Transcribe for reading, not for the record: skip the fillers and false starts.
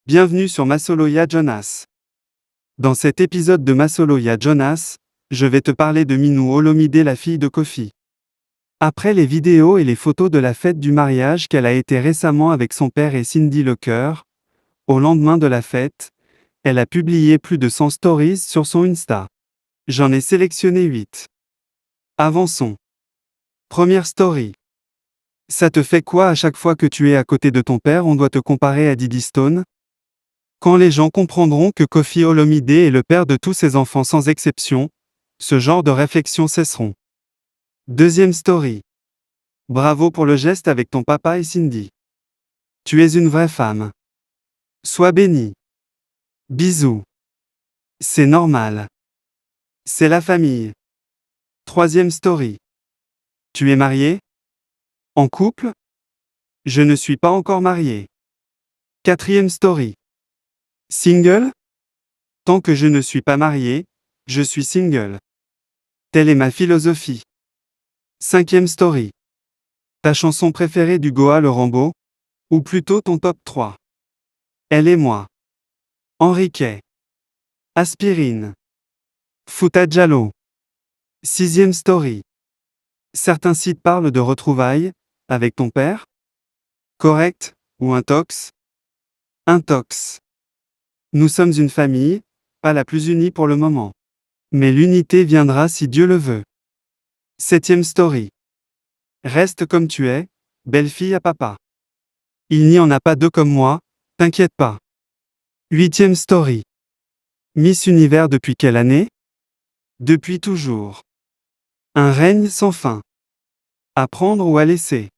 Bienvenue sur Masoloya Jonas. Dans cet épisode de Masoloya Jonas, je vais te parler de Minou Olomide, la fille de Kofi. Après les vidéos et les photos de la fête du mariage qu'elle a été récemment avec son père et Cindy Lecœur, au lendemain de la fête, elle a publié plus de 100 stories sur son Insta. J'en ai sélectionné 8. Avançons. Première story. Ça te fait quoi à chaque fois que tu es à côté de ton père, on doit te comparer à Diddy Stone? Quand les gens comprendront que Kofi Olomide est le père de tous ses enfants sans exception, ce genre de réflexions cesseront. Deuxième story. Bravo pour le geste avec ton papa et Cindy. Tu es une vraie femme. Sois bénie. Bisous. C'est normal. C'est la famille. Troisième story. Tu es marié? En couple? Je ne suis pas encore marié. Quatrième story. Single? Tant que je ne suis pas marié, je suis single. Telle est ma philosophie. Cinquième story. Ta chanson préférée du Goa le Rambo? Ou plutôt ton top 3? Elle et moi. Enrique. Aspirine. Fouta Diallo. Sixième story. Certains sites parlent de retrouvailles, avec ton père? Correct, ou intox? Intox. Nous sommes une famille, pas la plus unie pour le moment. Mais l'unité viendra si Dieu le veut. Septième story. Reste comme tu es, belle fille à papa. Il n'y en a pas deux comme moi, t'inquiète pas. Huitième story. Miss Univers depuis quelle année? Depuis toujours. Un règne sans fin. À prendre ou à laisser.